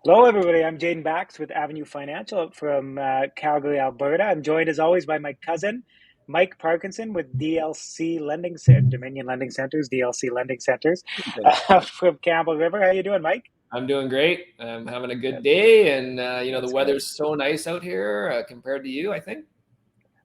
Hello, everybody. I'm Jaden Bax with Avenue Financial from Calgary, Alberta. I'm joined, as always, by my cousin, Mike Parkinson with DLC Lending Dominion Lending Centers, DLC Lending Centers, from Campbell River. How you doing, Mike? I'm doing great. I'm having a good Good. day, and the That's good. weather's so nice out here compared to you, I think.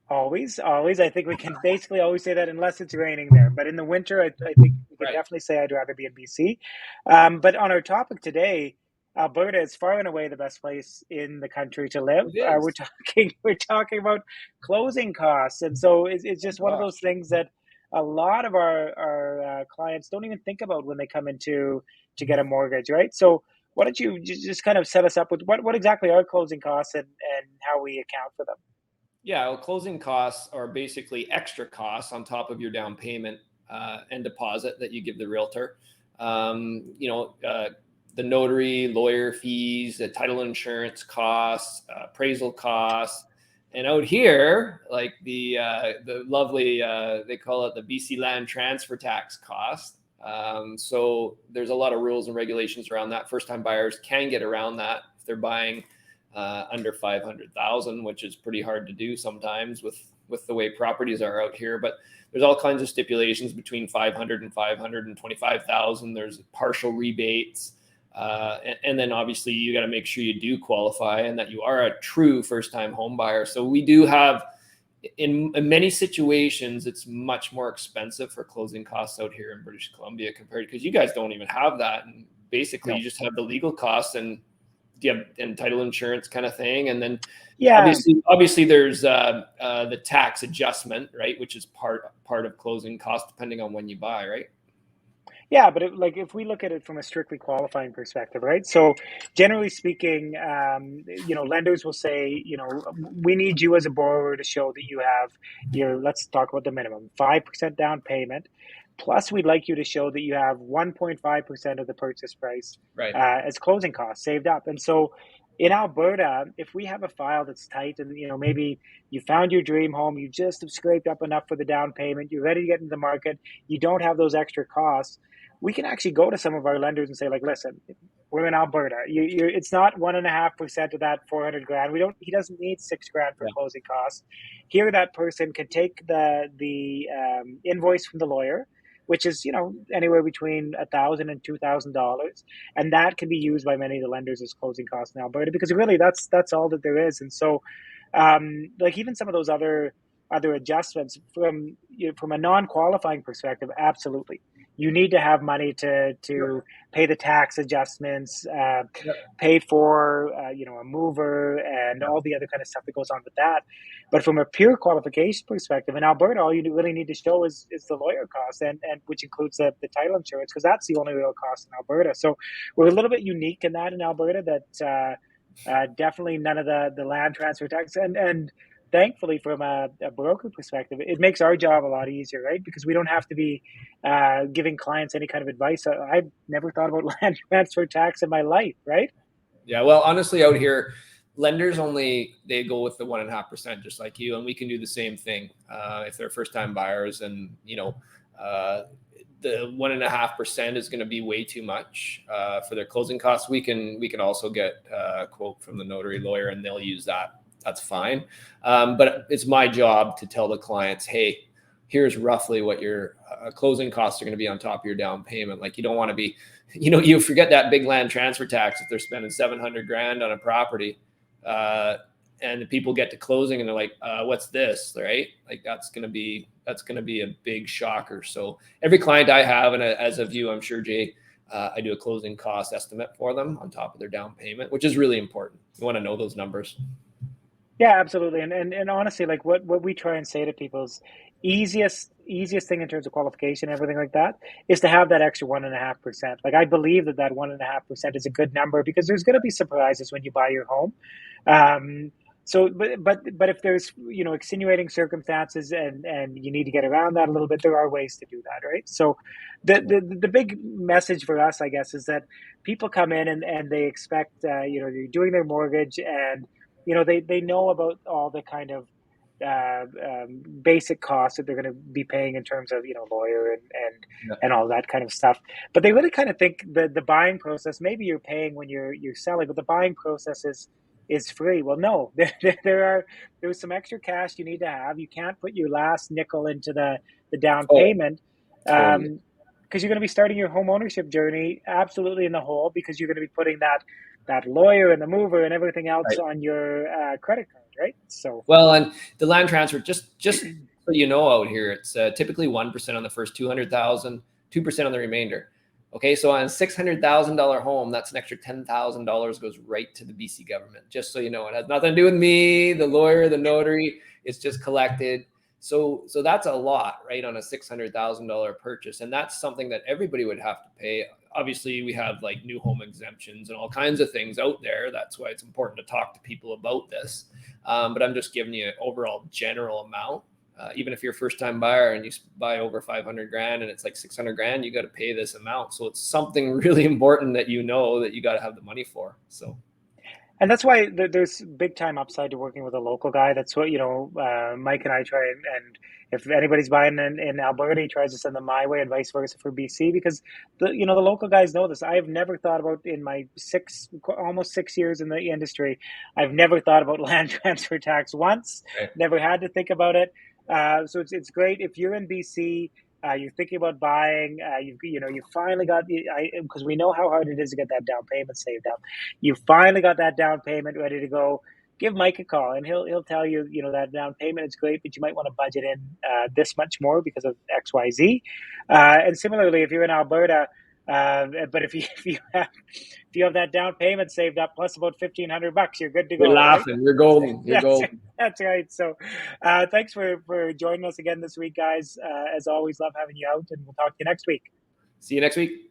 Always, always. I think we can basically always say that unless it's raining there. But in the winter, I think we can Right. definitely say I'd rather be in BC. But on our topic today, Alberta is far and away the best place in the country to live. It is. We're talking about closing costs, and so it's Oh just one of those gosh. things that a lot of our clients don't even think about when they come into to get a mortgage, right? So why don't you just kind of set us up with what exactly are closing costs and how we account for them? Yeah, well, closing costs are basically extra costs on top of your down payment and deposit that you give the realtor. Um, you know, uh, the notary, lawyer fees, the title insurance costs, appraisal costs, and out here, like the lovely they call it the BC land transfer tax cost. So there's a lot of rules and regulations around that. First time buyers can get around that if they're buying under 500,000, which is pretty hard to do sometimes with the way properties are out here. But there's all kinds of stipulations between 500 and 525,000. There's partial rebates. And then obviously you got to make sure you do qualify and that you are a true first time home buyer. So we do have in many situations, it's much more expensive for closing costs out here in British Columbia compared because you guys don't even have that. And basically you No. just have the legal costs and you have and title insurance kind of thing. And then Yeah, obviously there's the tax adjustment, right? Which is part of closing costs depending on when you buy, right? yeah, but like if we look at it from a strictly qualifying perspective, right? So generally speaking, lenders will say, we need you as a borrower to show that you have let's talk about the minimum, 5% down payment. Plus, we'd like you to show that you have 1.5% of the purchase price Right. as closing costs saved up. And so in Alberta, if we have a file that's tight and, maybe you found your dream home, you just have scraped up enough for the down payment, you're ready to get into the market, you don't have those extra costs, we can actually go to some of our lenders and say, like, listen, we're in Alberta. It's not 1.5% of that 400 grand. We don't. He doesn't need 6 grand for Yeah. closing costs. Here, that person can take the invoice from the lawyer, which is anywhere between $1,000 and $2,000, and that can be used by many of the lenders as closing costs in Alberta because really that's all that there is. And so, like even some of those other adjustments from a non-qualifying perspective, absolutely you need to have money to pay the tax adjustments, Yep. pay for a mover, and Yep. all the other kind of stuff that goes on with that. But from a pure qualification perspective, in Alberta, all you really need to show is the lawyer cost, and which includes the title insurance, because that's the only real cost in Alberta. So we're a little bit unique in that in Alberta. That definitely none of the land transfer tax and thankfully from a broker perspective, it makes our job a lot easier, right? Because we don't have to be giving clients any kind of advice. I've never thought about land transfer tax in my life, right? Yeah. Well, honestly, out here, lenders only they go with the 1.5%, just like you, and we can do the same thing if they're first time buyers, and uh, the 1.5% is going to be way too much for their closing costs. We can also get a quote from the notary lawyer, and they'll use that. That's fine. But it's my job to tell the clients, hey, here's roughly what your closing costs are going to be on top of your down payment. Like you don't want to be, you forget that big land transfer tax if they're spending 700 grand on a property. Uh, and the people get to closing and they're like, what's this? Right. Like that's going to be a big shocker. So every client I have, and as of you, I'm sure Jay, I do a closing cost estimate for them on top of their down payment, which is really important. You want to know those numbers. Yeah, absolutely. And honestly, like what we try and say to people is easiest thing in terms of qualification and everything like that is to have that extra 1.5%. Like I believe that 1.5% is a good number because there's going to be surprises when you buy your home. So, but if there's extenuating circumstances and you need to get around that a little bit, there are ways to do that, right? So, the big message for us, I guess, is that people come in and they expect you're doing their mortgage and they know about all the kind of basic costs that they're going to be paying in terms of lawyer Yeah. and all that kind of stuff. But they really kind of think the buying process, maybe you're paying when you're selling, but the buying process is free. Well, no, there's some extra cash you need to have. You can't put your last nickel into the down Oh, payment. totally. Because you're going to be starting your home ownership journey absolutely in the hole, because you're going to be putting that lawyer and the mover and everything else Right. on your credit card, right? So Well, and the land transfer, just so you know, out here, it's typically 1% on the first 200,000, 2% on the remainder. Okay, so on a $600,000 home, that's an extra $10,000 goes right to the BC government. Just so you know, it has nothing to do with me, the lawyer, the notary. It's just collected. So that's a lot, right, on a $600,000 purchase, and that's something that everybody would have to pay. Obviously, we have like new home exemptions and all kinds of things out there. That's why it's important to talk to people about this. But I'm just giving you an overall general amount. Even if you're a first time buyer and you buy over 500 grand and it's like 600 grand, you got to pay this amount. So it's something really important that you know that you got to have the money for. So. And that's why there's big time upside to working with a local guy. That's what, Mike and I try, and if anybody's buying in Alberta, he tries to send them my way, and vice versa for BC, because the local guys know this. I've never thought about, in my almost 6 years in the industry, I've never thought about land transfer tax once. Okay. Never had to think about it. So it's great if you're in BC. You're thinking about buying. You finally got because we know how hard it is to get that down payment saved up. You finally got that down payment ready to go. Give Mike a call, and he'll tell you, that down payment is great, but you might want to budget in this much more because of X, Y, Z. And similarly, if you're in Alberta, but if you have that down payment saved up plus about $1,500, you're good to You're go, right? laughing. You're golden. You're golden. That's right. So, thanks for joining us again this week, guys. As always, love having you out, and we'll talk to you next week. See you next week.